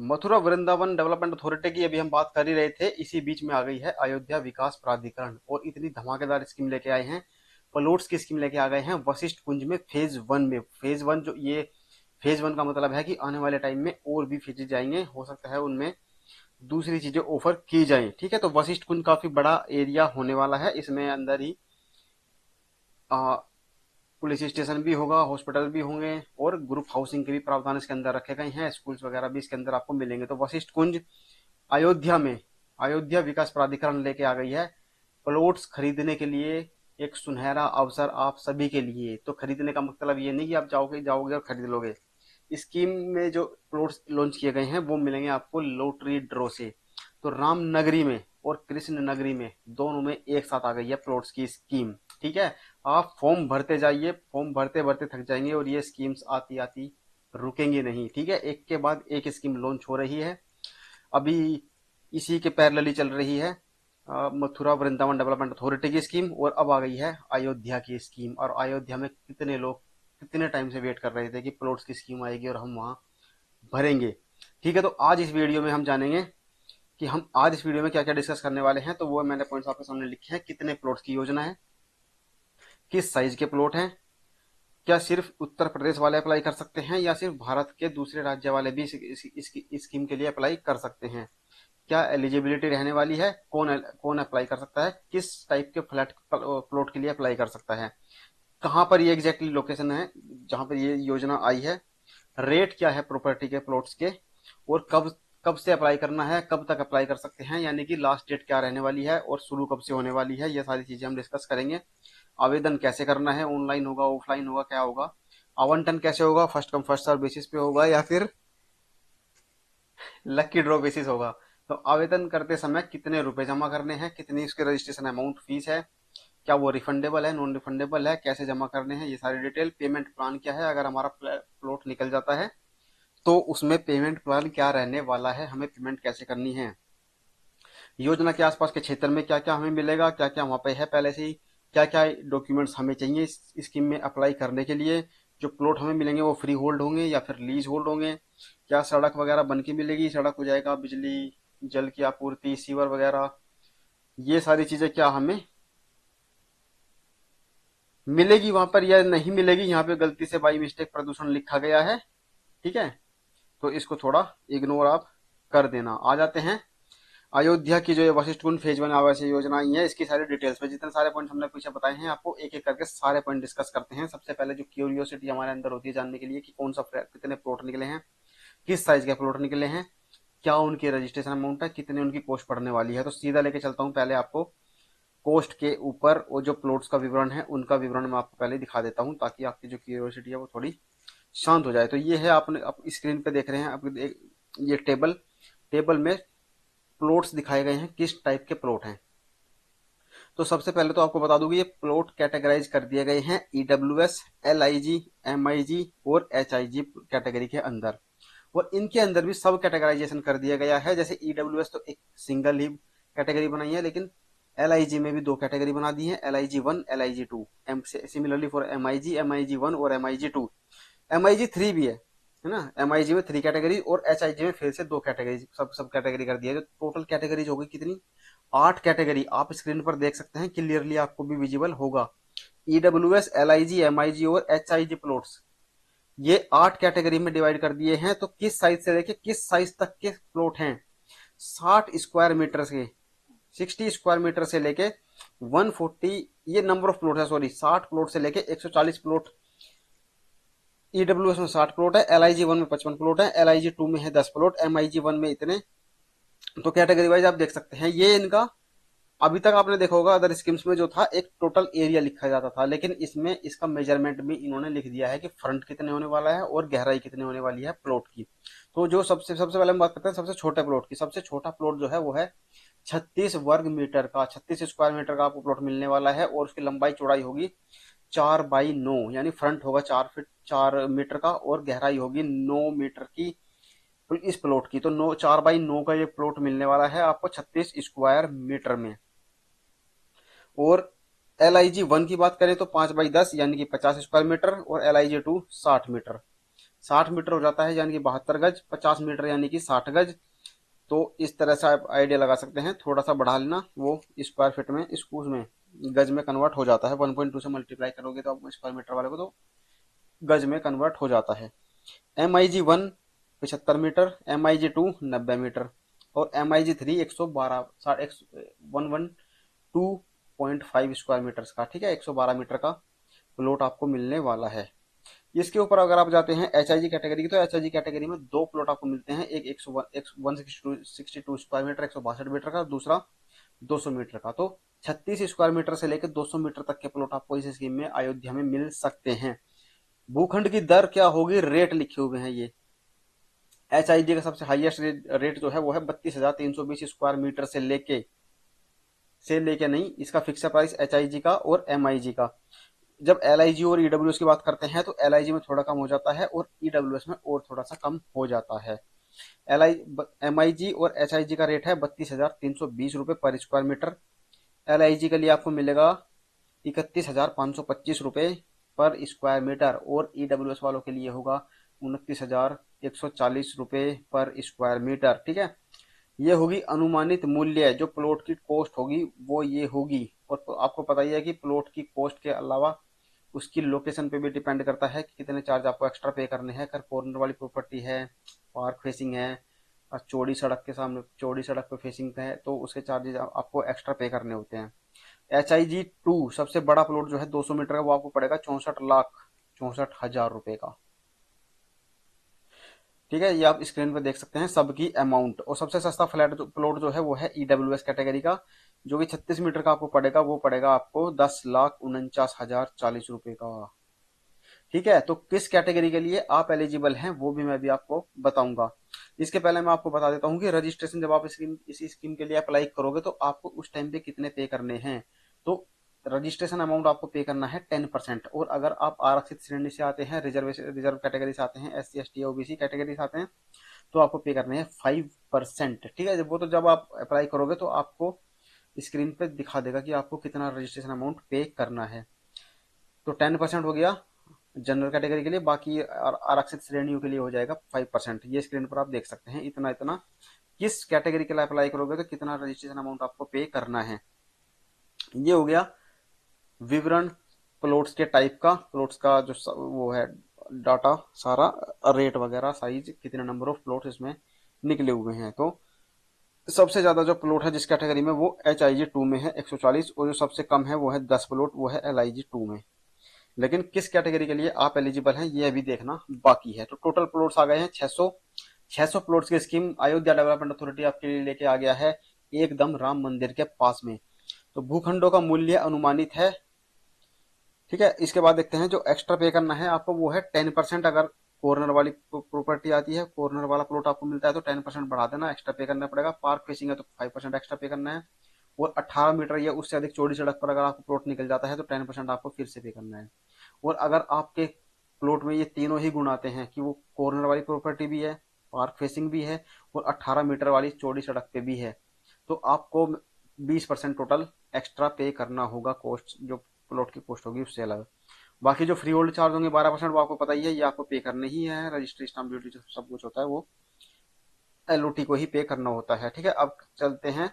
Mathura Vrindavan development authority की अभी हम बात कर ही रहे थे, इसी बीच में आ गई है अयोध्या विकास प्राधिकरण और इतनी धमाकेदार स्कीम लेके आए हैं। प्लॉट्स की स्कीम लेके आ गए हैं वशिष्ठ कुंज में फेज वन में। फेज वन जो ये फेज वन का मतलब है कि आने वाले टाइम में और भी फेजेज आएंगे, हो सकता है उनमें दूसरी चीजें ऑफर की जाएं। ठीक है, तो वशिष्ठ कुंज काफी बड़ा एरिया होने वाला है, इसमें अंदर ही आ, पुलिस स्टेशन भी होगा, हॉस्पिटल भी होंगे और ग्रुप हाउसिंग के भी प्रावधान इसके अंदर रखे गए हैं, स्कूल्स वगैरह भी इसके अंदर आपको मिलेंगे। तो वशिष्ठ कुंज अयोध्या में अयोध्या विकास प्राधिकरण लेके आ गई है प्लॉट्स खरीदने के लिए एक सुनहरा अवसर आप सभी के लिए। तो खरीदने का मतलब ये नहीं कि आप जाओगे जाओगे और खरीद लोगे। स्कीम में जो प्लॉट्स लॉन्च किए गए हैं वो मिलेंगे आपको लॉटरी ड्रॉ से। तो रामनगरी में और कृष्ण नगरी में दोनों में एक साथ आ गई है प्लॉट्स की स्कीम। ठीक है, आप फॉर्म भरते जाइए, फॉर्म भरते भरते थक जाएंगे और ये स्कीम्स आती आती रुकेंगी नहीं। ठीक है, एक के बाद एक स्कीम लॉन्च हो रही है। अभी इसी के पैरेलली चल रही है मथुरा वृंदावन डेवलपमेंट अथॉरिटी की स्कीम, और अब आ गई है अयोध्या की स्कीम। और अयोध्या में कितने लोग कितने टाइम से वेट कर रहे थे कि प्लॉट्स की स्कीम आएगी और हम वहां भरेंगे। ठीक है, तो आज इस वीडियो में हम जानेंगे कि हम आज इस वीडियो में क्या क्या डिस्कस करने वाले हैं। तो वो मैंने पॉइंट्स आपके सामने लिखे हैं। कितने प्लॉट्स की योजना है, किस साइज के प्लॉट हैं, क्या सिर्फ उत्तर प्रदेश वाले अप्लाई कर सकते हैं या सिर्फ भारत के दूसरे राज्य वाले भी इस स्कीम के लिए अप्लाई कर सकते हैं, क्या एलिजिबिलिटी रहने वाली है, कौन कौन अप्लाई कर सकता है, किस टाइप के फ्लैट प्लॉट के लिए अप्लाई कर सकता है, कहाँ पर ये एग्जैक्टली लोकेशन है जहां पर ये योजना आई है, रेट क्या है प्रॉपर्टी के प्लॉट्स के, और कब कब से अप्लाई करना है, कब तक अप्लाई कर सकते हैं, यानी कि लास्ट डेट क्या रहने वाली है और शुरू कब से होने वाली है। ये सारी चीजें हम डिस्कस करेंगे। आवेदन कैसे करना है, ऑनलाइन होगा ऑफलाइन होगा क्या होगा, आवंटन कैसे होगा, first come first serve basis पे होगा या फिर लकी ड्रॉ बेसिस होगा। तो आवेदन करते समय कितने रुपए जमा करने हैं, कितनी उसके रजिस्ट्रेशन अमाउंट फीस है, क्या वो रिफंडेबल है नॉन रिफंडेबल है, कैसे जमा करने हैं, ये सारी डिटेल, पेमेंट प्लान क्या है अगर हमारा प्लॉट निकल जाता है तो उसमें पेमेंट प्लान क्या रहने वाला है, हमें पेमेंट कैसे करनी है, योजना के आसपास के क्षेत्र में क्या क्या हमें मिलेगा, क्या क्या वहां पे है पहले से ही, क्या क्या डॉक्यूमेंट्स हमें चाहिए इस स्कीम में अप्लाई करने के लिए, जो प्लॉट हमें मिलेंगे वो फ्री होल्ड होंगे या फिर लीज होल्ड होंगे, क्या सड़क वगैरह बन के मिलेगी, सड़क हो जाएगा, बिजली जल की आपूर्ति सीवर वगैरह, ये सारी चीजें क्या हमें मिलेगी वहां पर या नहीं मिलेगी। यहाँ पे गलती से बाई मिस्टेक प्रदूषण लिखा गया है। ठीक है, तो इसको थोड़ा इग्नोर आप कर देना। आ जाते हैं अयोध्या की जो ये वशिष्ठ कुंड फेज वन आवास योजना आई है, इसकी सारी डिटेल्स पे जितने सारे पॉइंट हमने पीछे बताए हैं आपको एक एक करके सारे पॉइंट डिस्कस करते हैं। सबसे पहले जो क्यूरियोसिटी हमारे अंदर होती है जानने के लिए कि कौन सा कितने प्लॉट निकले हैं, किस साइज के प्लॉट निकले हैं, क्या उनकी रजिस्ट्रेशन अमाउंट है, कितने उनकी कॉस्ट पड़ने वाली है। तो सीधा लेके चलता हूँ पहले आपको कॉस्ट के ऊपर, और जो प्लॉट्स का विवरण है उनका विवरण मैं आपको पहले दिखा देता हूँ ताकि आपकी जो क्यूरियोसिटी है वो थोड़ी शांत हो जाए। तो ये है आपने आप स्क्रीन पे देख रहे हैं आप ये टेबल, टेबल में प्लॉट्स दिखाए गए हैं किस टाइप के प्लॉट हैं। तो सबसे पहले तो आपको बता दूं कि ये प्लॉट कैटेगराइज कर दिए गए हैं ईडब्ल्यूएस, एलआईजी, एमआईजी और एचआईजी कैटेगरी के अंदर, और इनके अंदर भी सब कैटेगराइजेशन कर दिया गया है। जैसे ईडब्ल्यूएस तो एक सिंगल ही कैटेगरी बनाई है, लेकिन एलआईजी में भी दो कैटेगरी बना दी है, LIG one LIG two. Similarly for MIG, MIG one और एमआईजी टू, एमआईजी थ्री भी है ना। एमआईजी में थ्री कैटेगरी और एचआईजी में फिर से दो कैटेगरी, सब सब कैटेगरी कर दिया है। जो टोटल कैटेगरीज होगी कितनी, आठ कैटेगरी आप स्क्रीन पर देख सकते हैं, क्लियरली आपको भी विजिबल होगा। ईडब्ल्यूएस, एलआईजी, एमआईजी और एचआईजी प्लॉट्स ये आठ कैटेगरी में डिवाइड कर दिए हैं। तो किस साइज से लेके किस साइज तक के प्लॉट हैं, 60 स्क्वायर मीटर से 60 स्क्वायर मीटर से लेके 140, ये नंबर ऑफ प्लॉट है सॉरी, 60 प्लॉट से लेके 140 प्लॉट। ईडब्ल्यूएस में 60 प्लॉट है, एलआईजी वन में 55 प्लॉट है, एलआईजी टू में है 10 प्लॉट, एमआईजी वन में इतने। तो कैटेगरी वाइज आप देख सकते हैं ये इनका। अभी तक आपने देखा होगा अदर स्कीम्स में जो था एक टोटल एरिया लिखा जाता था, लेकिन इसमें इसका मेजरमेंट भी इन्होंने लिख दिया है कि फ्रंट कितने होने वाला है और गहराई कितने होने वाली है प्लॉट की। तो जो सबसे सबसे पहले हम बात करते हैं सबसे छोटे प्लॉट की। सबसे छोटा प्लॉट जो है वो है 36 वर्ग मीटर का, 36 स्क्वायर मीटर का आपको प्लॉट मिलने वाला है, और उसकी लंबाई चौड़ाई होगी 4x9, यानी फ्रंट होगा 4 मीटर का और गहराई होगी 9 मीटर की इस प्लॉट की। तो 4x9 का ये प्लॉट मिलने वाला है आपको 36 स्क्वायर मीटर में। और एल आई जी वन की बात करें तो 5x10 यानी कि 50 स्क्वायर मीटर, और एल आई जी टू 60 मीटर। 60 मीटर हो जाता है यानी कि 72 गज, 50 मीटर यानी कि 60 गज। तो इस तरह से आप आइडिया लगा सकते हैं, थोड़ा सा बढ़ा लेना, वो स्क्वायर फीट में इसको उसमें गज में कन्वर्ट हो जाता है। 1.2 से मल्टीप्लाई करोगे तो आप स्क्वायर मीटर वाले को तो गज में कन्वर्ट हो जाता है। MIG 1 75 मीटर, MIG 2 90 मीटर, और MIG 3 112 112.5 स्क्वायर मीटर्स का, ठीक है, 112 मीटर का प्लॉट आपको मिलने वाला है। इसके ऊपर अगर आप जाते हैं HIG कैटेगरी की, तो HIG कैटेगरी में दो प्लॉट आपको मिलते हैं, एक 162 स्क्वायर मीटर 162 मीटर का, दूसरा 200 मीटर का। तो 36 स्क्वायर मीटर से लेकर 200 मीटर तक के प्लॉट आपको इस स्कीम में अयोध्या में मिल सकते हैं। भूखंड की दर क्या होगी, रेट लिखे हुए हैं ये। HIG का सबसे हाईएस्ट रेट जो है वो है 32,320 स्क्वायर मीटर से लेके नहीं, इसका फिक्स प्राइस HIG का और MIG का। जब LIG और EWS की बात करते हैं तो LIG में थोड़ा कम हो जाता है और EWS में और थोड़ा सा कम हो जाता है। MIG और HIG का रेट है 32,320 रुपये पर स्क्वायर मीटर। LIG के लिए आपको मिलेगा 31,525 रुपये पर स्क्वायर मीटर, और EWS वालों के लिए होगा 29,140 रुपये पर स्क्वायर मीटर, ठीक है। ये होगी अनुमानित मूल्य, जो प्लॉट की कॉस्ट होगी वो ये होगी। और तो आपको पता ही है कि प्लॉट की कॉस्ट के अलावा उसकी लोकेशन पे भी डिपेंड करता है कि कितने चार्ज आपको एक्स्ट्रा पे करने हैं। अगर कॉर्नर वाली प्रॉपर्टी है, पार्क फेसिंग है, और चौड़ी सड़क के सामने, चौड़ी सड़क पे फेसिंग पे है, तो उसके चार्जेस आपको एक्स्ट्रा पे करने होते हैं। HIG 2 सबसे बड़ा प्लॉट जो है 200 मीटर का, वो आपको पड़ेगा 64,64,000 रुपए का, ठीक है। ये आप स्क्रीन पे देख सकते हैं सबकी अमाउंट। और सबसे सस्ता फ्लैट प्लॉट जो है वो है EWS कैटेगरी का, जो कि 36 मीटर का आपको पड़ेगा, वो पड़ेगा आपको 10,49,040 रुपए का, ठीक है। तो किस कैटेगरी के लिए आप एलिजिबल हैं वो भी मैं भी आपको बताऊंगा। इसके पहले मैं आपको बता देता हूँ कि रजिस्ट्रेशन जब आप इस स्कीम के लिए अप्लाई करोगे तो आपको उस टाइम पे कितने पे करने हैं। तो रजिस्ट्रेशन अमाउंट आपको पे करना है 10%। और अगर आप आरक्षित श्रेणी से आते हैं, रिजर्व कैटेगरी से आते हैं, SC ST OBC कैटेगरी से आते हैं, तो आपको पे करने हैं 5%, ठीक है। वो तो जब आप अप्लाई करोगे तो आपको स्क्रीन पे दिखा देगा कि आपको कितना रजिस्ट्रेशन अमाउंट पे करना है। तो 10% हो गया जनरल कैटेगरी के लिए, बाकी आरक्षित श्रेणियों के लिए हो जाएगा 5%। ये स्क्रीन पर आप देख सकते हैं इतना इतना किस कैटेगरी के लिए अप्लाई करोगे तो कितना रजिस्ट्रेशन अमाउंट आपको पे करना है। ये हो गया विवरण प्लॉट्स के टाइप का, प्लॉट्स का जो वो है डाटा सारा, रेट वगैरह, साइज, कितने नंबर ऑफ प्लॉट्स इसमें निकले हुए हैं। तो सबसे ज्यादा जो प्लॉट है जिस कैटेगरी में वो HIG 2 में है 140, और जो सबसे कम है वो है 10 प्लॉट, वो है LIG 2 में। लेकिन किस कैटेगरी के लिए आप एलिजिबल हैं ये अभी देखना बाकी है। तो टोटल प्लॉट्स आ गए हैं 600 प्लॉट्स की स्कीम अयोध्या डेवलपमेंट अथॉरिटी आपके लिए लेके आ गया है, एकदम राम मंदिर के पास में। तो भूखंडों का मूल्य अनुमानित है, ठीक है। इसके बाद देखते हैं जो एक्स्ट्रा पे करना है आपको, वो है 10%। अगर कॉर्नर वाली प्रॉपर्टी आती है, कॉर्नर वाला प्लॉट आपको मिलता है तो 10% बढ़ा देना, एक्स्ट्रा पे करना पड़ेगा। पार्क फेसिंग है तो 5% एक्स्ट्रा पे करना है। और 18 मीटर या उससे अधिक चौड़ी सड़क पर अगर आपको प्लॉट निकल जाता है तो 10% आपको फिर से पे करना है। और अगर आपके प्लॉट में ये तीनों ही गुण आते हैं कि वो कॉर्नर वाली प्रॉपर्टी भी है, पार्क फेसिंग भी है, और 18 मीटर वाली चौड़ी सड़क पे भी है, तो आपको 20% टोटल एक्स्ट्रा पे करना होगा, कॉस्ट जो प्लॉट की कॉस्ट होगी उससे अलग। बाकी जो फ्री होल्ड चार्ज होंगे 12%, वो आपको पता ही है, ये आपको पे करने ही है। रजिस्ट्री स्टाम्प ड्यूटी जो सब कुछ होता है वो LOT को ही पे करना होता है, ठीक है। अब चलते हैं,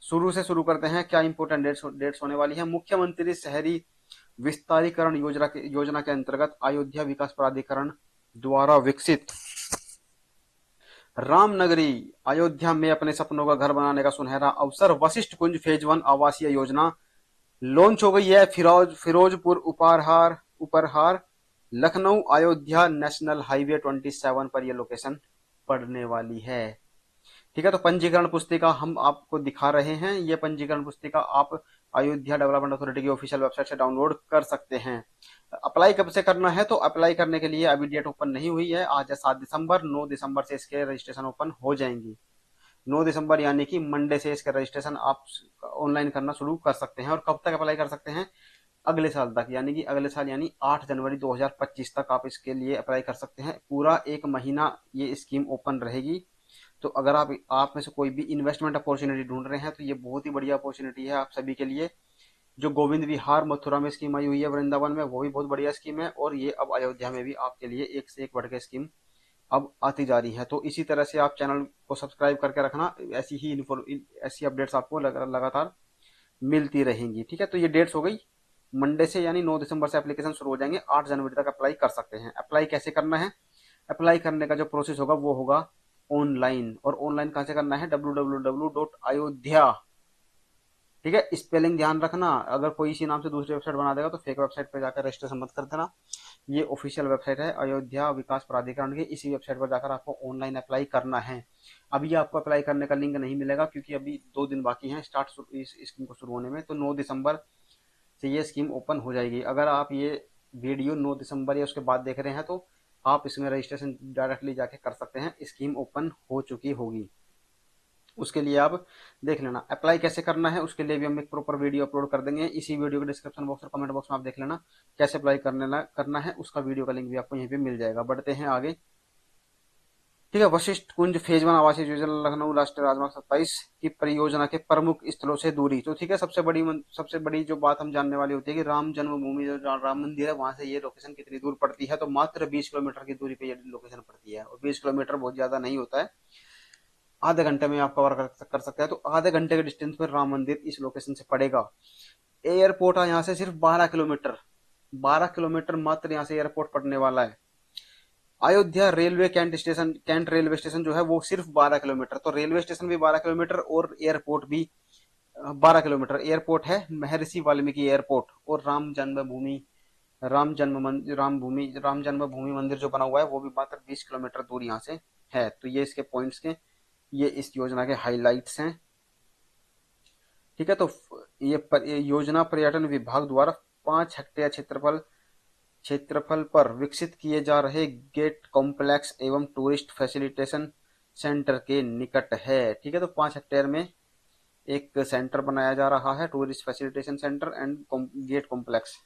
शुरू करते हैं, क्या इंपोर्टेंट डेट्स होने वाली है। मुख्यमंत्री शहरी विस्तारीकरण योजना के अंतर्गत अयोध्या विकास प्राधिकरण द्वारा विकसित रामनगरी अयोध्या में अपने सपनों का घर बनाने का सुनहरा अवसर, वशिष्ठ कुंज फेज 1 आवासीय योजना लॉन्च हो गई है। फिरोजपुर उपरहार उपरहार लखनऊ अयोध्या नेशनल हाईवे 27 पर यह लोकेशन पड़ने वाली है, ठीक है। तो पंजीकरण पुस्तिका हम आपको दिखा रहे हैं, ये पंजीकरण पुस्तिका आप अयोध्या डेवलपमेंट अथॉरिटी की ऑफिशियल वेबसाइट से डाउनलोड कर सकते हैं। अप्लाई कब से करना है, तो अप्लाई करने के लिए अभी डेट ओपन नहीं हुई है, आज है 7 दिसंबर, 9 दिसंबर से इसके रजिस्ट्रेशन ओपन हो जाएंगी। 9 दिसंबर यानी कि मंडे से इसका रजिस्ट्रेशन आप ऑनलाइन करना शुरू कर सकते हैं। और कब तक अप्लाई कर सकते हैं, अगले साल तक, यानी कि अगले साल यानी 8 जनवरी 2025 तक आप इसके लिए अप्लाई कर सकते हैं। पूरा 1 महीना ये स्कीम ओपन रहेगी। तो अगर आप में से कोई भी इन्वेस्टमेंट अपॉर्चुनिटी ढूंढ रहे हैं तो ये बहुत ही बढ़िया अपॉर्चुनिटी है आप सभी के लिए। जो गोविंद विहार मथुरा में स्कीम आई हुई है वृंदावन में, वो भी बहुत बढ़िया स्कीम है। और ये अब अयोध्या में भी आपके लिए एक से एक बढ़ के स्कीम अब आती जा रही है। तो इसी तरह से आप चैनल को सब्सक्राइब करके रखना, ऐसी ही ऐसी अपडेट्स आपको लगातार मिलती रहेंगी। ठीक है, तो ये डेट्स हो गई। मंडे से यानी 9 दिसंबर से एप्लीकेशन शुरू हो जाएंगे, 8 जनवरी तक अप्लाई कर सकते हैं। अप्लाई कैसे करना है? अप्लाई करने का जो प्रोसेस होगा वो होगा ऑनलाइन। और ऑनलाइन कहाँ से करना है? www.ayodhya, ठीक है, स्पेलिंग ध्यान रखना। अगर कोई इसी नाम से दूसरी वेबसाइट बना देगा तो फेक वेबसाइट पर जाकर रजिस्ट्रेशन मत कर देना। ये ऑफिशियल वेबसाइट है अयोध्या विकास प्राधिकरण की, इसी वेबसाइट पर जाकर आपको ऑनलाइन अप्लाई करना है। अभी आपको अप्लाई करने का लिंक नहीं मिलेगा क्योंकि अभी 2 दिन बाकी हैं स्टार्ट इस स्कीम को शुरू होने में। तो 9 दिसंबर से ये स्कीम ओपन हो जाएगी। अगर आप ये वीडियो 9 दिसंबर या उसके बाद देख रहे हैं तो आप इसमें रजिस्ट्रेशन डायरेक्टली जाके कर सकते हैं, स्कीम ओपन हो चुकी होगी। उसके लिए आप देख लेना अप्लाई कैसे करना है। उसके लिए भी हम एक प्रॉपर वीडियो अपलोड कर देंगे, इसी वीडियो के डिस्क्रिप्शन बॉक्स और कमेंट बॉक्स में आप देख लेना कैसे अप्लाई करना है। उसका वीडियो का लिंक भी आपको यहीं पे मिल जाएगा। बढ़ते हैं आगे। ठीक है, वशिष्ठ कुंज फेज 1 आवासीय योजना लखनऊ राष्ट्रीय राजमार्ग 27 की परियोजना के प्रमुख स्थलों से दूरी। तो ठीक है, सबसे बड़ी जो बात हम जानने वाली होती है कि राम जन्मभूमि जो राम मंदिर है वहां से ये लोकेशन कितनी दूर पड़ती है। तो मात्र 20 किलोमीटर की दूरी पे ये लोकेशन पड़ती है। और 20 किलोमीटर बहुत ज्यादा नहीं होता है, आधे घंटे में आप कवर कर सकते हैं। तो आधे घंटे के डिस्टेंस पर राम मंदिर इस लोकेशन से पड़ेगा। एयरपोर्ट है यहाँ से सिर्फ 12 किलोमीटर, 12 किलोमीटर मात्र यहाँ से एयरपोर्ट पड़ने वाला है। Ayodhya railway cantt railway station जो है वो सिर्फ 12 किलोमीटर। तो रेलवे स्टेशन भी 12 किलोमीटर और एयरपोर्ट भी 12 किलोमीटर। एयरपोर्ट है महर्षि वाल्मीकि एयरपोर्ट। और राम जन्मभूमि मंदिर जो बना हुआ है वो भी मात्र 20 किलोमीटर दूर यहाँ से है। तो ये इसके पॉइंट्स के, ये इस योजना के हाइलाइट्स हैं। ठीक है, तो ये योजना पर्यटन विभाग द्वारा 5 हेक्टेयर क्षेत्रफल पर विकसित किए जा रहे गेट कॉम्प्लेक्स एवं टूरिस्ट फैसिलिटेशन सेंटर के निकट है। ठीक है, तो 5 हेक्टेयर में एक सेंटर बनाया जा रहा है, tourist facilitation centre and gate complex.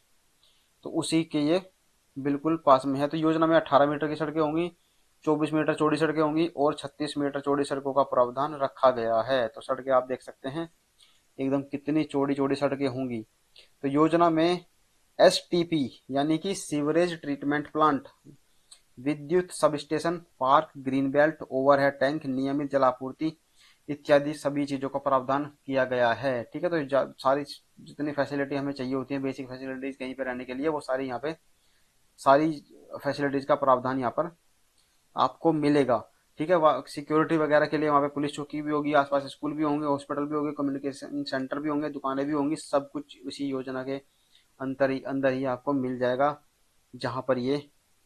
तो उसी के ये बिल्कुल पास में है। तो योजना में 18 मीटर की सड़कें होंगी, 24 मीटर चौड़ी सड़कें होंगी और 36 मीटर चौड़ी सड़कों का प्रावधान रखा गया है। तो सड़कें आप देख सकते हैं एकदम कितनी चौड़ी चौड़ी सड़कें होंगी। तो योजना में एसटीपी यानी कि सीवरेज ट्रीटमेंट प्लांट, विद्युत sub station, park, green belt, overhead tank, नियमित जलापूर्ति इत्यादि सभी चीजों का प्रावधान किया गया है। ठीक है, तो सारी जितनी फैसिलिटी हमें चाहिए होती है, बेसिक फैसिलिटीज कहीं पे रहने के लिए, वो सारी यहाँ पे सारी फैसिलिटीज का प्रावधान यहाँ पर आपको मिलेगा। ठीक है, सिक्योरिटी वगैरह के लिए वहाँ पे पुलिस चौकी भी होगी, आसपास स्कूल भी होंगे, हॉस्पिटल भी होंगे, कम्युनिकेशन सेंटर भी होंगे, दुकानें भी होंगी। सब कुछ इसी योजना के अंदर ही आपको मिल जाएगा, जहां पर ये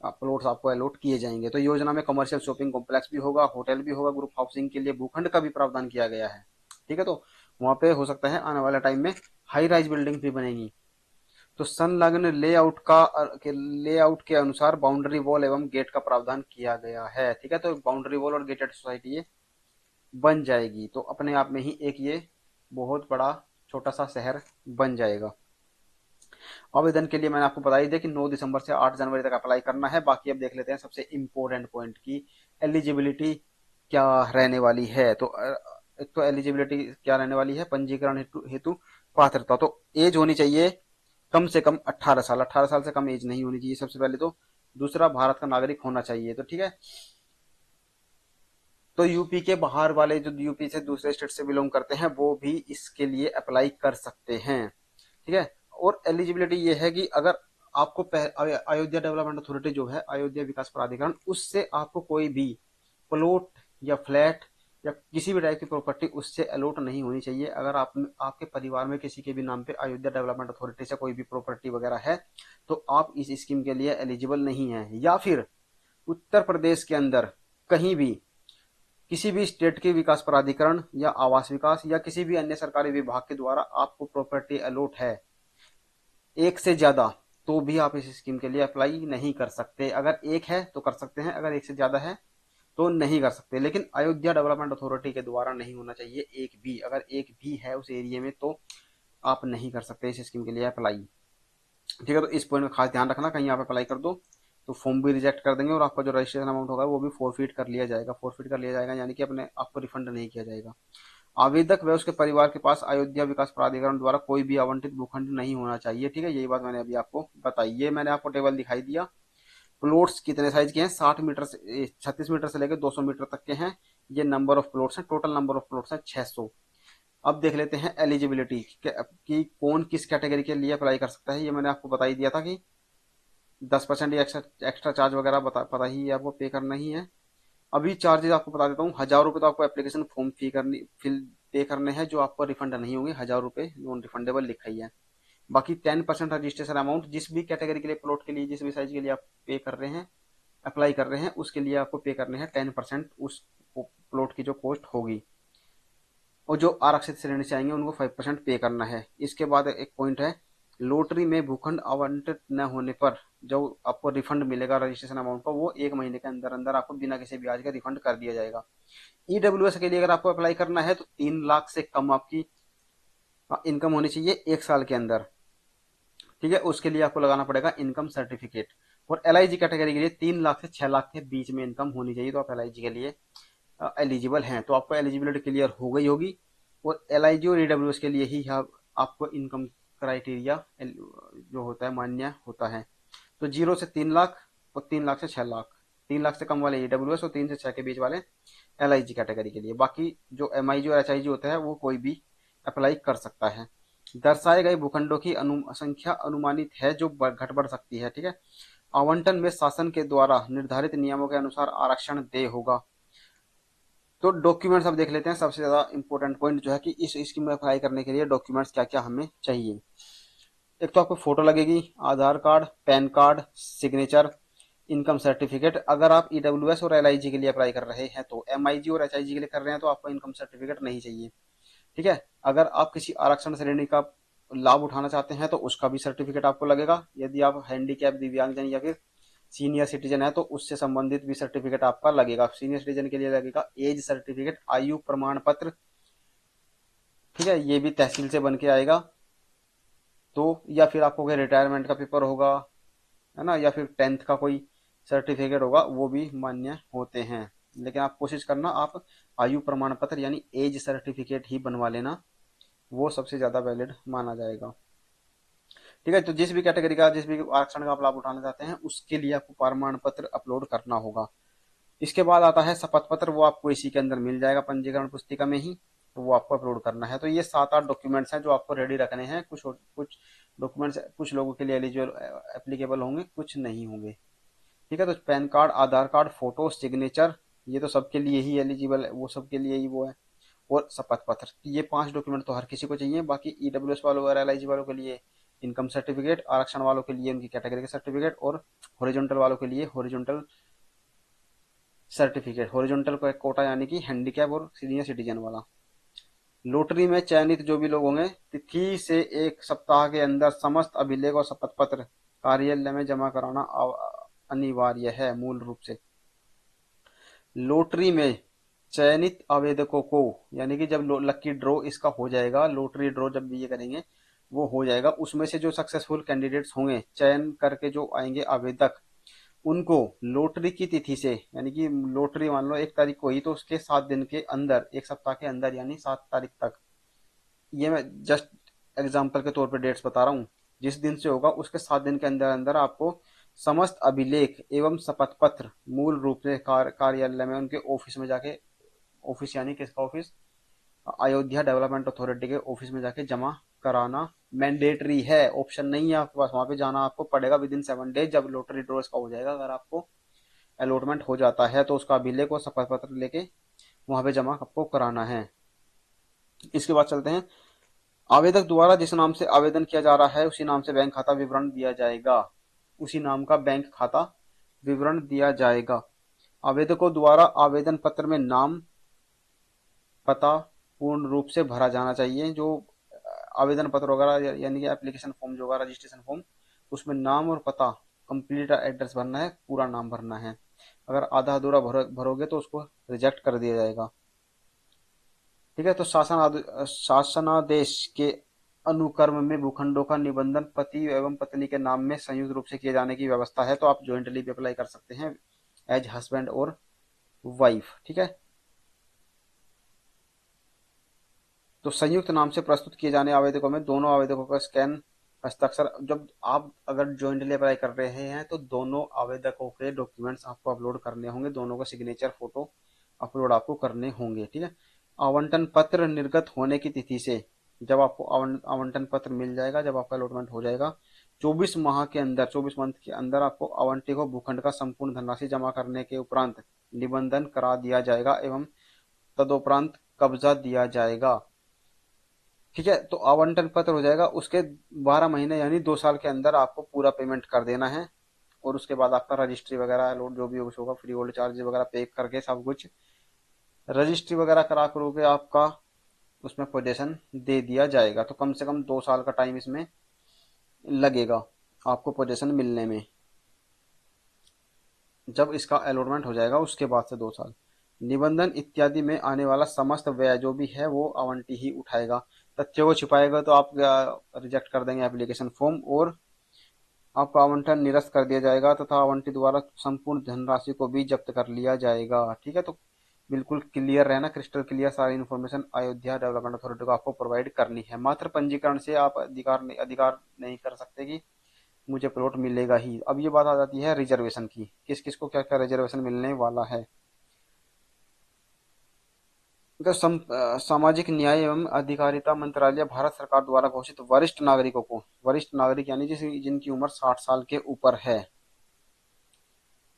प्लॉट्स आपको अलॉट किए जाएंगे। तो योजना में कमर्शियल शॉपिंग कॉम्प्लेक्स भी होगा, होटल भी होगा, ग्रुप हाउसिंग के लिए भूखंड का भी प्रावधान किया गया है। ठीक है, तो वहां पे हो सकता है आने वाले टाइम में हाई राइज बिल्डिंग भी बनेगी। तो संलग्न लेआउट के अनुसार बाउंड्री वॉल एवं गेट का प्रावधान किया गया है। ठीक है, तो बाउंड्री वॉल और गेटेड सोसाइटी ये बन जाएगी। तो अपने आप में ही एक ये बहुत बड़ा छोटा सा शहर बन जाएगा। आवेदन के लिए मैंने आपको बता ही दिया कि 9 दिसंबर से 8 जनवरी तक अप्लाई करना है। बाकी अब देख लेते हैं सबसे इम्पोर्टेंट पॉइंट की एलिजिबिलिटी क्या रहने वाली है। तो एक तो एलिजिबिलिटी क्या रहने वाली है, पंजीकरण हेतु पात्रता। तो एज होनी चाहिए कम से कम 18 साल, 18 साल से कम एज नहीं होनी चाहिए सबसे पहले तो। दूसरा, भारत का नागरिक होना चाहिए। तो ठीक है, तो यूपी के बाहर वाले जो यूपी से दूसरे स्टेट से बिलोंग करते हैं वो भी इसके लिए अप्लाई कर सकते हैं। ठीक है, और एलिजिबिलिटी ये है कि अगर आपको अयोध्या डेवलपमेंट अथॉरिटी जो है, अयोध्या विकास प्राधिकरण, उससे आपको कोई भी प्लॉट या फ्लैट या किसी भी टाइप की प्रॉपर्टी उससे अलॉट नहीं होनी चाहिए। अगर आपके परिवार में किसी के भी नाम पे अयोध्या डेवलपमेंट अथॉरिटी से कोई भी प्रॉपर्टी वगैरह है तो आप इस स्कीम के लिए एलिजिबल नहीं है। या फिर उत्तर प्रदेश के अंदर कहीं भी किसी भी स्टेट के विकास प्राधिकरण या आवास विकास या किसी भी अन्य सरकारी विभाग के द्वारा आपको प्रॉपर्टी अलॉट है एक से ज्यादा, तो भी आप इस स्कीम के लिए अप्लाई नहीं कर सकते। अगर एक है तो कर सकते हैं, अगर एक से ज्यादा है तो नहीं कर सकते। लेकिन अयोध्या डेवलपमेंट अथॉरिटी के द्वारा नहीं होना चाहिए एक भी। अगर एक भी है उस एरिया में तो आप नहीं कर सकते इस स्कीम के लिए अप्लाई। ठीक है, तो इस पॉइंट में खास ध्यान रखना, कहीं आप अप्लाई कर दो तो फॉर्म भी रिजेक्ट कर देंगे और आपका जो रजिस्ट्रेशन अमाउंट होगा वो भी फोरफिट कर लिया जाएगा। फोरफिट कर लिया जाएगा यानी कि अपने आपको रिफंड नहीं किया जाएगा। आवेदक व उसके परिवार के पास अयोध्या विकास प्राधिकरण द्वारा कोई भी आवंटित भूखंड नहीं होना चाहिए। ठीक है, यही बात मैंने अभी आपको बताई। ये मैंने आपको टेबल दिखाई दिया। प्लॉट्स कितने साइज के हैं, 60 मीटर से 36 मीटर से लेकर 200 मीटर तक के हैं। ये नंबर ऑफ प्लॉट्स हैं, टोटल नंबर ऑफ प्लॉट्स हैं 600। अब देख लेते हैं एलिजिबिलिटी कि कौन किस कैटेगरी के लिए अप्लाई कर सकता है। ये मैंने आपको बता ही दिया था कि 10% या एक्स्ट्रा चार्ज वगैरह पता ही है, आपको पे करना ही है। अभी चार्जेस आपको बता देता हूँ। 1000 रुपये तो आपको एप्लीकेशन फॉर्म फिल पे करने हैं, जो आपको रिफंड नहीं होंगे। 1000 रुपये नॉन रिफंडेबल लिखा ही है। बाकी 10% रजिस्ट्रेशन अमाउंट, जिस भी कैटेगरी के लिए, प्लॉट के लिए, जिस भी साइज के लिए आप पे कर रहे हैं, अप्लाई कर रहे हैं, उसके लिए आपको पे करने हैं 10% उस प्लॉट की जो कॉस्ट होगी। और जो आरक्षित श्रेणी से आएंगे उनको 5% पे करना है। इसके बाद एक पॉइंट है, लॉटरी में भूखंड आवंटित न होने पर जो आपको रिफंड मिलेगा रजिस्ट्रेशन अमाउंट का, वो 1 महीने के अंदर अंदर आपको बिना किसी ब्याज के रिफंड कर दिया जाएगा। ईडब्ल्यूएस के लिए अगर आपको अप्लाई करना है तो 3 लाख से कम आपकी इनकम होनी चाहिए 1 साल के अंदर। ठीक है, उसके लिए आपको लगाना पड़ेगा इनकम सर्टिफिकेट। और एलआईजी कैटेगरी के लिए 3 लाख से 6 लाख के बीच में इनकम होनी चाहिए, तो आप एलआईजी के लिए एलिजिबल हैं। तो आपको एलिजिबिलिटी क्लियर हो गई होगी। और एलआईजी और ईडब्ल्यूएस के लिए ही आपको इनकम क्राइटेरिया जो होता है मान्य होता है। तो 0 से 3 लाख और 3 लाख से 6 लाख, 3 लाख से कम वाले ईडब्ल्यूएस और 3 से 6 के बीच वाले एलआईजी कैटेगरी के लिए। बाकी जो एमआईजी और एचआईजी होता है वो कोई भी अप्लाई कर सकता है। दर्शाए गए भूखंडों की संख्या अनुमानित है, जो घट बढ़ सकती है। ठीक है, आवंटन में शासन के द्वारा निर्धारित नियमों के अनुसार आरक्षण दे होगा। तो डॉक्यूमेंट्स अब देख लेते हैं। सबसे ज्यादा इंपॉर्टेंट पॉइंट जो है कि इस स्कीम में अप्लाई करने के लिए डॉक्यूमेंट्स क्या क्या हमें चाहिए। एक तो आपको फोटो लगेगी, Aadhaar card, PAN card, signature, income certificate. अगर आप ईडब्ल्यूएस और एलआईजी के लिए अप्लाई कर रहे हैं तो, एमआईजी और एचआईजी के लिए कर रहे हैं तो आपको इनकम सर्टिफिकेट नहीं चाहिए। ठीक है, अगर आप किसी आरक्षण श्रेणी का लाभ उठाना चाहते हैं तो उसका भी सर्टिफिकेट आपको लगेगा। यदि आप हैंडीकैप, दिव्यांगजन या फिर सीनियर सिटीजन है तो उससे संबंधित भी सर्टिफिकेट आपका लगेगा। सीनियर सिटीजन के लिए लगेगा एज सर्टिफिकेट, आयु प्रमाण पत्र। ठीक है, ये भी तहसील से बन के आएगा। तो या फिर आपको कोई रिटायरमेंट का पेपर होगा, है ना, या फिर 10th का कोई सर्टिफिकेट होगा, वो भी मान्य होते हैं। लेकिन आप कोशिश करना आप आयु प्रमाण पत्र यानी एज सर्टिफिकेट ही बनवा लेना, वो सबसे ज्यादा वैलिड माना जाएगा। ठीक है, तो जिस भी कैटेगरी का, जिस भी आरक्षण का आप लाभ उठाना चाहते हैं उसके लिए आपको प्रमाण पत्र अपलोड करना होगा। इसके बाद आता है शपथ पत्र, वो आपको इसी के अंदर मिल जाएगा पंजीकरण पुस्तिका में ही, तो वो आपको अपलोड करना है। तो ये 7-8 डॉक्यूमेंट्स हैं जो आपको रेडी रखने हैं। कुछ डॉक्यूमेंट्स कुछ लोगों के लिए एलिजिबल एप्लीकेबल होंगे, कुछ नहीं होंगे। ठीक है, तो पैन कार्ड, आधार कार्ड, फोटो, सिग्नेचर, ये तो सबके लिए ही एलिजिबल है, वो सबके लिए ही वो है। और शपथ पत्र, ये 5 डॉक्यूमेंट तो हर किसी को चाहिए। बाकी ईडब्ल्यूएस वालों और एलआईजी वालों के लिए इनकम सर्टिफिकेट, आरक्षण वालों के लिए उनकी कैटेगरी का सर्टिफिकेट, और हॉरिजॉन्टल वालों के लिए हॉरिजॉन्टल सर्टिफिकेट। हॉरिजॉन्टल को एक कोटा यानी कि हैंडीकैप और सीनियर सिटीजन वाला। लॉटरी में चयनित जो भी लोग होंगे, तिथि से 1 सप्ताह के अंदर समस्त अभिलेख और शपथ पत्र कार्यालय में जमा कराना अनिवार्य है। मूल रूप से लॉटरी में चयनित आवेदकों को, यानी कि जब लकी ड्रॉ इसका हो जाएगा, लॉटरी ड्रॉ जब भी ये करेंगे वो हो जाएगा, उसमें से जो सक्सेसफुल कैंडिडेट्स होंगे, चयन करके जो आएंगे आवेदक, उनको लॉटरी की तिथि से, यानी कि लॉटरी मान लो 1 तारीख को ही, तो उसके 7 दिन के अंदर, 1 सप्ताह के अंदर यानी 7 तारीख तक, ये मैं जस्ट एग्जाम्पल के तौर पे डेट्स बता रहा हूँ, जिस दिन से होगा उसके 7 दिन के अंदर अंदर आपको समस्त अभिलेख एवं शपथ पत्र मूल रूप से कार्यालय में, उनके ऑफिस में जाके, ऑफिस यानी किसका ऑफिस, अयोध्या डेवलपमेंट अथॉरिटी के ऑफिस में जाके जमा कराना मैंडेटरी है। ऑप्शन नहीं है आपके पास, वहां पे जाना आपको पड़ेगा विदिन 7 डेज। जब लॉटरी ड्रॉ का हो जाएगा, अगर आपको अलॉटमेंट हो जाता है तो उसका अभिलेख और शपथ पत्र लेके वहां पे जमा आपको कराना है। इसके बाद चलते हैं, आवेदक द्वारा जिस नाम से आवेदन किया जा रहा है उसी नाम से बैंक खाता विवरण दिया जाएगा। उसी नाम का बैंक खाता विवरण दिया जाएगा। आवेदकों द्वारा आवेदन पत्र में नाम, पता पूर्ण रूप से भरा जाना चाहिए। जो आवेदन पत्र वगैरह यानी कि एप्लीकेशन फॉर्म जो होगा, रजिस्ट्रेशन फॉर्म, उसमें नाम और पता, कंप्लीट एड्रेस भरना है, पूरा नाम भरना है। अगर आधा अधूरा भरोगे तो उसको रिजेक्ट कर दिया जाएगा। ठीक है, तो शासनादेश के अनुक्रम में भूखंडों का निबंधन पति एवं पत्नी के नाम में संयुक्त रूप से किए जाने की व्यवस्था है। तो आप ज्वाइंटली भी अप्लाई कर सकते हैं एज हस्बैंड और वाइफ। ठीक है, तो संयुक्त नाम से प्रस्तुत किए जाने आवेदकों में दोनों आवेदकों का स्कैन हस्ताक्षर, जब आप अगर ज्वाइंटली अप्लाई कर रहे हैं तो दोनों आवेदकों के डॉक्यूमेंट्स आपको अपलोड करने होंगे, दोनों का सिग्नेचर फोटो अपलोड आपको करने होंगे, ठीक है। आवंटन पत्र निर्गत होने की तिथि से, जब आपको आवंटन पत्र मिल जाएगा, जब आपका अलॉटमेंट हो जाएगा, 24 माह के अंदर, 24 मंथ के अंदर आपको आवंटी को भूखंड का संपूर्ण धनराशि जमा करने के उपरांत निबंधन करा दिया जाएगा एवं तदोपरांत कब्जा दिया जाएगा, ठीक है। तो आवंटन पत्र हो जाएगा, उसके 12 महीने यानी 2 साल के अंदर आपको पूरा पेमेंट कर देना है, और उसके बाद आपका रजिस्ट्री वगैरह लोड जो भी कुछ होगा, फ्री होल्ड चार्ज वगैरह पे करके सब कुछ रजिस्ट्री वगैरह करा करो के आपका उसमें पोजीशन दे दिया जाएगा। तो कम से कम 2 साल का टाइम इसमें लगेगा आपको पोजीशन मिलने में। जब इसका अलॉटमेंट हो जाएगा उसके बाद से 2 साल, निबंधन इत्यादि में आने वाला समस्त व्यय जो भी है वो आवंटी ही उठाएगा। तथ्यों को छिपाएगा तो आप रिजेक्ट कर देंगे एप्लीकेशन फॉर्म, और आपका आवंटन निरस्त कर दिया जाएगा तथा आवंटी द्वारा संपूर्ण धनराशि को भी जब्त कर लिया जाएगा, ठीक है। तो बिल्कुल क्लियर रहना, क्रिस्टल क्लियर सारी इन्फॉर्मेशन अयोध्या डेवलपमेंट अथॉरिटी को आपको प्रोवाइड करनी है। मात्र पंजीकरण से आप अधिकार नहीं कर सकते कि मुझे प्लॉट मिलेगा ही। अब ये बात आ जाती है रिजर्वेशन की, किस किस को क्या क्या रिजर्वेशन मिलने वाला है। तो सामाजिक न्याय एवं अधिकारिता मंत्रालय भारत सरकार द्वारा घोषित वरिष्ठ नागरिकों को, वरिष्ठ नागरिक यानी जिनकी उम्र 60 साल के ऊपर है,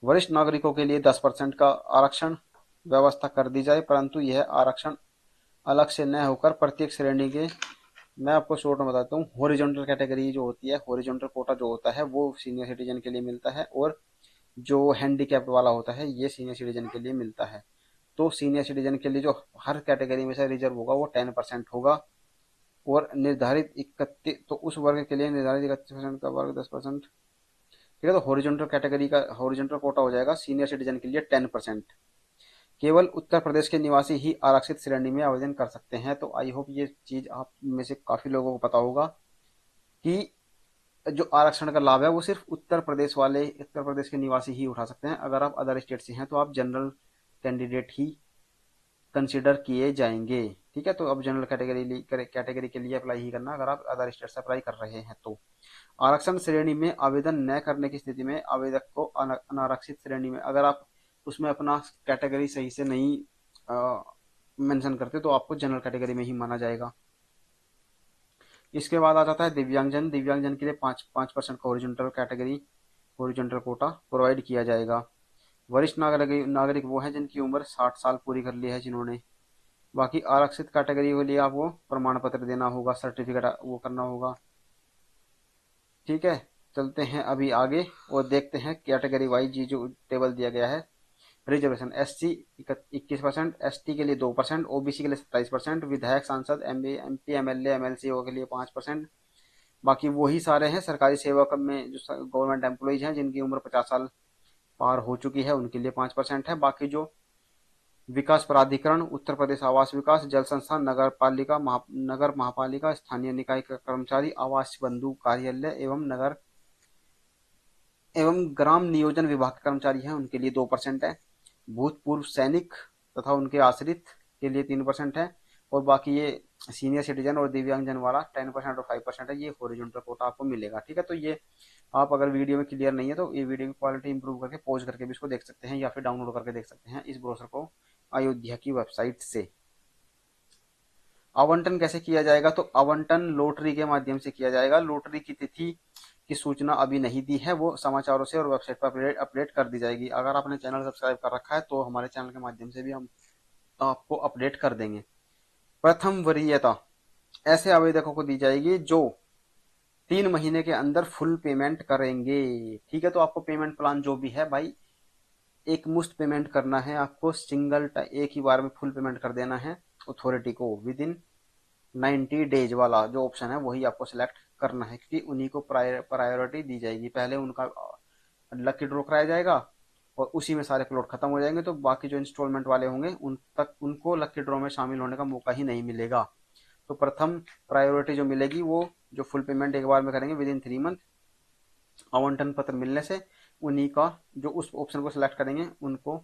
वरिष्ठ नागरिकों के लिए 10% का आरक्षण व्यवस्था कर दी जाए, परंतु यह आरक्षण अलग से न होकर प्रत्येक श्रेणी के, मैं आपको शॉर्ट में बताता हूँ, हॉरिजॉन्टल कैटेगरी जो होती है, हॉरिजॉन्टल कोटा जो होता है वो सीनियर सिटीजन के लिए मिलता है, और जो हैंडीकैप्ड वाला होता है ये सीनियर सिटीजन के लिए मिलता है। तो सीनियर सिटीजन के लिए जो हर कैटेगरी में से रिजर्व होगा वो 10% होगा, और निर्धारित 31, तो उस वर्ग के लिए निर्धारित 31% का वर्ग 10%, ठीक है। तो हॉरिजॉन्टल कैटेगरी का हॉरिजॉन्टल कोटा हो जाएगा सीनियर सिटीजन के लिए 10%। केवल उत्तर प्रदेश के निवासी ही आरक्षित श्रेणी में आवेदन कर सकते हैं। तो आई होप ये चीज आप में से काफी लोगों को पता होगा कि जो आरक्षण का लाभ है वो सिर्फ उत्तर प्रदेश वाले, उत्तर प्रदेश के निवासी ही उठा सकते हैं। अगर आप अदर स्टेट से हैं तो आप जनरल कैंडिडेट ही कंसिडर किए जाएंगे, ठीक है। तो अब जनरल कैटेगरी के लिए अप्लाई ही करना अगर आप अदर स्टेट से अप्लाई कर रहे हैं तो। आरक्षण श्रेणी में आवेदन न करने की स्थिति में आवेदक को अनारक्षित श्रेणी में, अगर आप उसमें अपना कैटेगरी सही से नहीं मेंशन करते तो आपको जनरल कैटेगरी में ही माना जाएगा। इसके बाद आ जाता है दिव्यांगजन। दिव्यांगजन के लिए 5% का horizontal category, horizontal quota provide किया जाएगा। वरिष्ठ नागरिक नागरिक वो हैं जिनकी उम्र 60 साल पूरी कर ली है जिन्होंने। बाकी आरक्षित कैटेगरी के लिए आपको प्रमाण पत्र देना होगा, सर्टिफिकेट वो करना होगा, ठीक है। चलते हैं अभी आगे और देखते हैं कैटेगरी वाइज ये जो टेबल दिया गया है। रिजर्वेशन एससी 21%, एसटी के लिए 2%, ओबीसी के लिए 27%, विधायक सांसद एमपी एमएलए एमएलसी के लिए 5%। बाकी वही सारे हैं सरकारी सेवक में जो गवर्नमेंट एम्प्लॉइज हैं जिनकी उम्र 50 साल पार हो चुकी है उनके लिए 5% है। बाकी जो विकास प्राधिकरण, उत्तर प्रदेश आवास विकास, जल संस्थान, नगर महापालिका, स्थानीय निकाय का कर्मचारी, आवास बंधु कार्यालय एवं नगर एवं ग्राम नियोजन विभाग के कर्मचारी हैं उनके लिए 2% है। भूतपूर्व सैनिक तथा उनके आश्रित के लिए 3% है। और बाकी ये सीनियर सिटीजन और दिव्यांगजन वाला 10% और 5% है, ये हॉरिजॉन्टल कोटा आपको मिलेगा, ठीक है। तो ये आप अगर वीडियो में क्लियर नहीं है तो ये वीडियो की क्वालिटी इंप्रूव करके पॉज करके भी इसको देख सकते हैं, या फिर डाउनलोड करके देख सकते हैं इस ब्रोशर को अयोध्या की वेबसाइट से। आवंटन कैसे किया जाएगा? तो आवंटन लॉटरी के माध्यम से किया जाएगा। लॉटरी की तिथि की सूचना अभी नहीं दी है, वो समाचारों से और वेबसाइट पर अपडेट कर दी जाएगी। अगर आपने चैनल सब्सक्राइब कर रखा है तो हमारे चैनल के माध्यम से भी हम आपको अपडेट कर देंगे। प्रथम वरीयता ऐसे आवेदकों को दी जाएगी जो 3 महीने के अंदर फुल पेमेंट करेंगे, ठीक है। तो आपको पेमेंट प्लान जो भी है भाई, एक मुश्त पेमेंट करना है आपको, एक ही बार में फुल पेमेंट कर देना है अथॉरिटी को विद इन 90 डेज वाला जो ऑप्शन है वही आपको सिलेक्ट करना है, क्योंकि उन्हीं को प्रायोरिटी दी जाएगी। पहले उनका लकी ड्रॉ कराया जाएगा और उसी में सारे प्लॉट खत्म हो जाएंगे, तो बाकी जो इंस्टॉलमेंट वाले होंगे उनको लकी ड्रॉ में शामिल होने का मौका ही नहीं मिलेगा। तो प्रथम प्रायोरिटी जो मिलेगी वो जो फुल पेमेंट एक बार में करेंगे विद इन 3 मंथ, आवंटन पत्र मिलने से उन्हीं का जो उस ऑप्शन को सिलेक्ट करेंगे उनको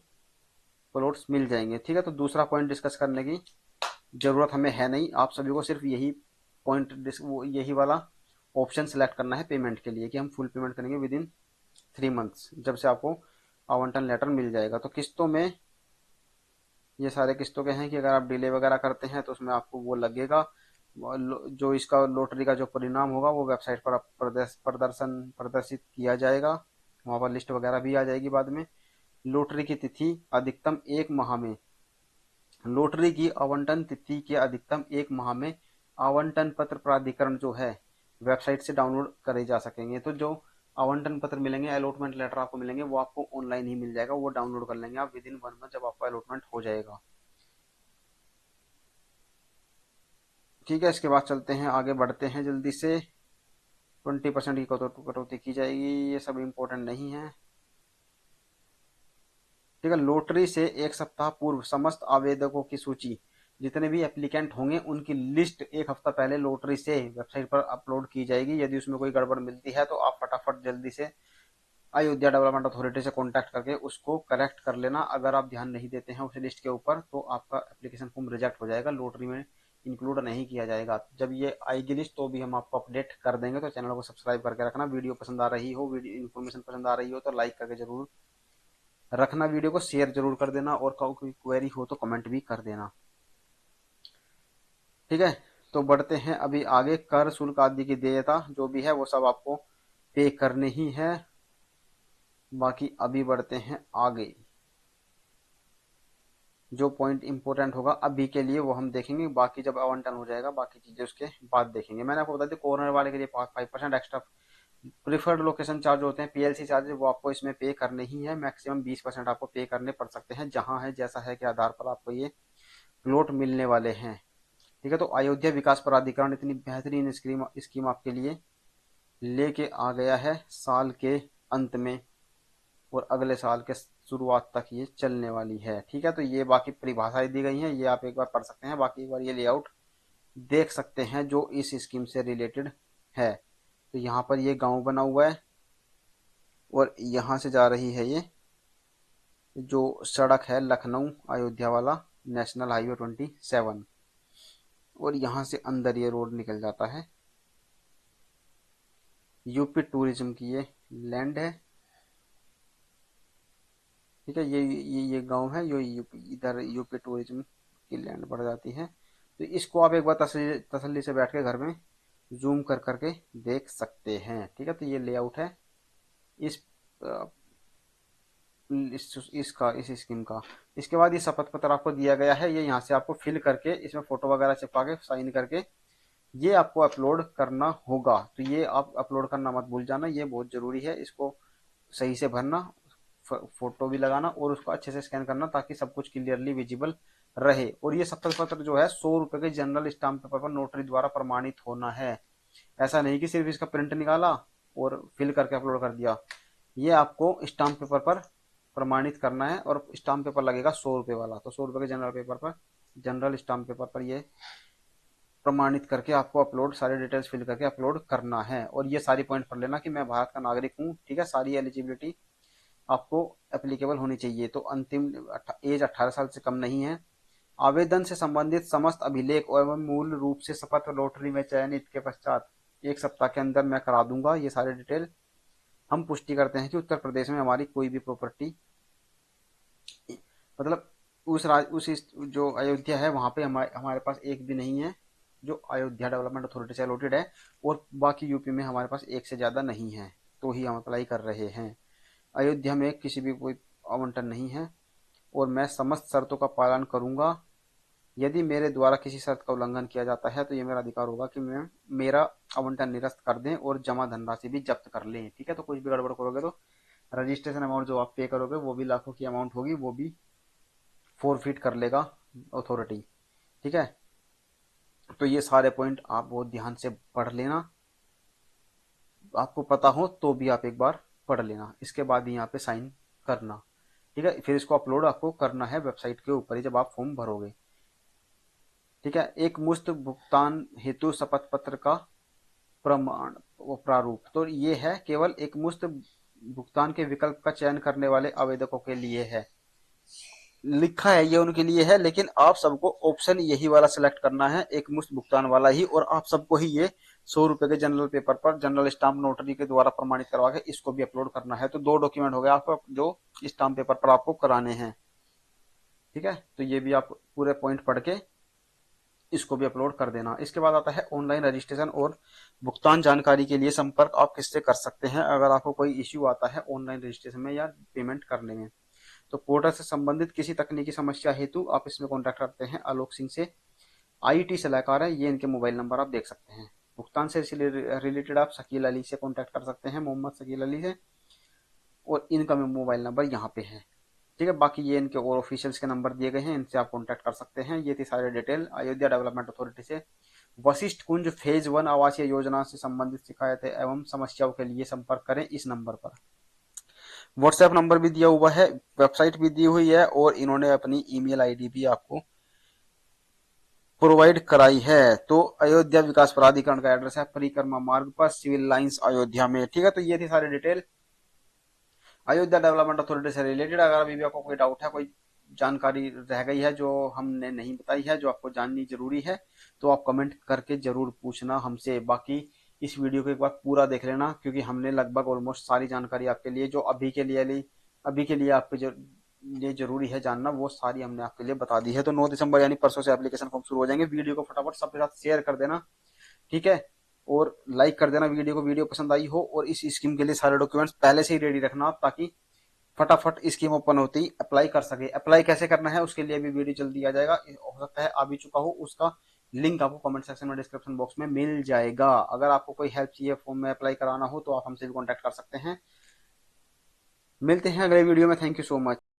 प्लॉट्स मिल जाएंगे, ठीक है। तो दूसरा पॉइंट डिस्कस करने की जरूरत हमें है नहीं। आप सभी को सिर्फ यही पॉइंट, यही वाला ऑप्शन सेलेक्ट करना है पेमेंट के लिए कि हम फुल पेमेंट करेंगे विद इन 3 मंथ्स, जब से आपको आवंटन लेटर मिल जाएगा। तो किस्तों में ये सारे किस्तों के हैं कि अगर आप डिले वगैरह करते हैं तो उसमें आपको वो लगेगा। जो इसका लॉटरी का जो परिणाम होगा वो वेबसाइट पर प्रदर्शित किया जाएगा, वहां पर लिस्ट वगैरह भी आ जाएगी बाद में। लॉटरी की तिथि अधिकतम 1 माह में, लॉटरी की आवंटन तिथि के अधिकतम 1 माह में आवंटन पत्र प्राधिकरण जो है वेबसाइट से डाउनलोड करे जा सकेंगे। तो जो आवंटन पत्र मिलेंगे, अलॉटमेंट लेटर आपको मिलेंगे, वो आपको ऑनलाइन ही मिल जाएगा, वो डाउनलोड कर लेंगे आप विद इन 1 मंथ जब आपका अलॉटमेंट हो जाएगा। ठीक है, इसके बाद चलते हैं, आगे बढ़ते हैं जल्दी से। 20% की कटौती की जाएगी, ये सब इम्पोर्टेंट नहीं है। ठीक है, लॉटरी से 1 सप्ताह पूर्व समस्त आवेदकों की सूची, जितने भी एप्लीकेंट होंगे उनकी लिस्ट 1 हफ्ता पहले लॉटरी से वेबसाइट पर अपलोड की जाएगी। यदि उसमें कोई गड़बड़ मिलती है तो आप फटाफट जल्दी से अयोध्या डेवलपमेंट अथॉरिटी से कांटेक्ट करके उसको करेक्ट कर लेना। अगर आप ध्यान नहीं देते हैं उस लिस्ट के ऊपर तो आपका एप्लीकेशन फॉर्म रिजेक्ट हो जाएगा, लॉटरी में इंक्लूड नहीं किया जाएगा। जब ये आएगी लिस्ट तो भी हम आपको अपडेट कर देंगे। तो चैनल को सब्सक्राइब करके रखना। वीडियो पसंद आ रही हो, वीडियो इन्फॉर्मेशन पसंद आ रही हो तो लाइक करके जरूर रखना, वीडियो को शेयर जरूर कर देना, और कोई क्वेरी हो तो कमेंट भी कर देना। ठीक है, तो बढ़ते हैं अभी आगे। कर शुल्क आदि की देयता जो भी है वो सब आपको पे करने ही है। बाकी अभी बढ़ते हैं आगे, जो पॉइंट इंपॉर्टेंट होगा अभी के लिए वो हम देखेंगे, बाकी जब आवंटन हो जाएगा बाकी चीजें उसके बाद देखेंगे। मैंने आपको बता दी कॉर्नर वाले के लिए 5% एक्स्ट्रा प्रिफर्ड लोकेशन चार्ज होते हैं, पीएलसी चार्ज, वो आपको इसमें पे करने ही है। मैक्सिमम 20% आपको पे करने पड़ सकते हैं, जहां है जैसा है के आधार पर आपको ये प्लॉट मिलने वाले हैं। ठीक है, तो अयोध्या विकास प्राधिकरण इतनी बेहतरीन स्कीम आपके लिए लेके आ गया है साल के अंत में, और अगले साल के शुरुआत तक ये चलने वाली है। ठीक है, तो ये बाकी परिभाषाएं दी गई हैं, ये आप एक बार पढ़ सकते हैं। बाकी एक बार ये लेआउट देख सकते हैं जो इस स्कीम से रिलेटेड है। तो यहाँ पर ये गांव बना हुआ है, और यहाँ से जा रही है ये जो सड़क है लखनऊ अयोध्या वाला नेशनल हाईवे 27, और यहाँ से अंदर ये रोड निकल जाता है। यूपी टूरिज्म की ये लैंड है। ठीक है, ये गांव है, ये यूपी, इधर यूपी टूरिज्म की लैंड बढ़ जाती है। तो इसको आप एक बार तसल्ली से बैठ के घर में जूम कर करके देख सकते हैं। ठीक है, तो ये लेआउट है इस इस स्कीम का। इसके बाद ये शपथ पत्र आपको दिया गया है, ये यहाँ से आपको फिल करके इसमें फोटो वगैरह चिपका के साइन करके ये आपको अपलोड करना होगा। तो ये आप अपलोड करना मत भूल जाना, ये बहुत जरूरी है। इसको सही से भरना, फोटो भी लगाना और उसको अच्छे से स्कैन करना ताकि सब कुछ क्लियरली विजिबल रहे। और ये शपथ पत्र जो है 100 रुपए के जनरल स्टाम्प पेपर पर नोटरी द्वारा प्रमाणित होना है। ऐसा नहीं कि सिर्फ इसका प्रिंट निकाला और फिल करके अपलोड कर दिया। ये आपको स्टाम्प पेपर पर प्रमाणित करना है, और स्टाम्प पेपर लगेगा 100 रुपए वाला। तो 100 रुपए के जनरल पेपर पर, जनरल स्टाम्प पेपर पर ये प्रमाणित करके आपको अपलोड, सारे डिटेल्स फिल करके अपलोड करना है। और ये सारी पॉइंट पढ़ लेना कि मैं भारत का नागरिक हूँ। ठीक है, सारी एलिजिबिलिटी आपको एप्लीकेबल होनी चाहिए। तो अंतिम एज 18 साल से कम नहीं है। आवेदन से संबंधित समस्त अभिलेख एवं मूल रूप से शपथ लॉटरी में चयनित के पश्चात 1 सप्ताह के अंदर मैं करा दूंगा ये सारे डिटेल। हम पुष्टि करते हैं कि उत्तर प्रदेश में हमारी कोई भी प्रॉपर्टी, मतलब जो अयोध्या है वहां पे हमारे पास एक भी नहीं है जो अयोध्या डेवलपमेंट अथॉरिटी से अलॉटेड है, और बाकी यूपी में हमारे पास एक से ज्यादा नहीं है, तो ही हम अप्लाई कर रहे हैं। अयोध्या में किसी भी कोई आवंटन नहीं है, और मैं समस्त शर्तों का पालन करूंगा। यदि मेरे द्वारा किसी शर्त का उल्लंघन किया जाता है तो ये मेरा अधिकार होगा कि मैं मेरा आवंटन निरस्त कर दें और जमा धनराशि भी जब्त कर लें। ठीक है, तो कुछ भी गड़बड़ करोगे तो रजिस्ट्रेशन अमाउंट जो आप पे करोगे वो भी लाखों की अमाउंट होगी, वो भी फोरफिट कर लेगा अथॉरिटी। ठीक है, तो ये सारे पॉइंट आप बहुत ध्यान से पढ़ लेना, आपको पता हो तो भी आप एक बार पढ़ लेना, इसके बाद ही यहाँ पे साइन करना। ठीक है, फिर इसको अपलोड आपको करना है वेबसाइट के ऊपर ही जब आप फॉर्म भरोगे। ठीक है, एक मुश्त भुगतान हेतु शपथ पत्र का प्रमाण प्रारूप, तो ये है केवल एक मुश्त भुगतान के विकल्प का चयन करने वाले आवेदकों के लिए है। लिखा है ये उनके लिए है, लेकिन आप सबको ऑप्शन यही वाला सिलेक्ट करना है, एक मुश्त भुगतान वाला ही, और आप सबको ही ये 100 रुपए के जनरल पेपर पर जनरल स्टाम्प नोटरी के द्वारा प्रमाणित करवा के इसको भी अपलोड करना है। तो 2 डॉक्यूमेंट हो गए आपको जो स्टाम्प पेपर पर आपको कराने हैं। ठीक है, तो ये भी आप पूरे पॉइंट पढ़ के इसको भी अपलोड कर देना। इसके बाद आता है ऑनलाइन रजिस्ट्रेशन और भुगतान जानकारी के लिए संपर्क आप किससे कर सकते हैं अगर आपको कोई इश्यू आता है ऑनलाइन रजिस्ट्रेशन में या पेमेंट करने में। तो पोर्टल से संबंधित किसी तकनीकी समस्या हेतु आप इसमें कॉन्टैक्ट करते हैं आलोक सिंह से। आईटी सलाहकार है, ये इनके मोबाइल नंबर आप देख सकते हैं। भुगतान से रिलेटेड आप शकील अली से कॉन्टैक्ट कर सकते हैं, मोहम्मद शकील अली से, और इनका मोबाइल नंबर यहाँ पे है। ठीक है, बाकी ये इनके और ऑफिशियल्स के नंबर दिए गए हैं, इनसे आप कॉन्टैक्ट कर सकते हैं। ये थी सारी डिटेल अयोध्या डेवलपमेंट अथॉरिटी से वशिष्ठ कुंज फेज 1 आवासीय योजना से संबंधित शिकायतें एवं समस्याओं के लिए संपर्क करें इस नंबर पर। व्हाट्सएप नंबर भी दिया हुआ है, वेबसाइट भी दी हुई है, और इन्होंने अपनी ईमेल आईडी भी आपको प्रोवाइड कराई है। तो अयोध्या विकास प्राधिकरण का एड्रेस है परिक्रमा मार्ग पर, सिविल लाइंस, अयोध्या में। ठीक है, तो ये थी सारी डिटेल अयोध्या डेवलपमेंट अथॉरिटी से रिलेटेड। अगर अभी भी आपको कोई डाउट है, कोई जानकारी रह गई है जो हमने नहीं बताई है, जो आपको जाननी जरूरी है, तो आप कमेंट करके जरूर पूछना हमसे। बाकी इस वीडियो को एक बार पूरा देख लेना, क्योंकि हमने लगभग ऑलमोस्ट सारी जानकारी आपके लिए जो अभी के लिए आपके जो ये जरूरी है जानना, वो सारी हमने आपके लिए बता दी है। तो 9 दिसंबर यानी परसों से एप्लीकेशन फॉर्म शुरू हो जाएंगे। वीडियो को फटाफट सबके साथ शेयर कर देना। ठीक है, और लाइक कर देना वीडियो को, वीडियो पसंद आई हो। और इस स्कीम के लिए सारे डॉक्यूमेंट्स पहले से ही रेडी रखना, ताकि फटाफट स्कीम ओपन होती ही अप्लाई कर सके। अप्लाई कैसे करना है उसके लिए भी वीडियो जल्दी आ जाएगा, हो सकता है आ भी चुका हो, उसका लिंक आपको कमेंट सेक्शन में डिस्क्रिप्शन बॉक्स में मिल जाएगा। अगर आपको कोई हेल्प चाहिए फॉर्म में अप्लाई कराना हो तो आप हमसे भी कॉन्टैक्ट कर सकते हैं। मिलते हैं अगले वीडियो में। Thank you so much.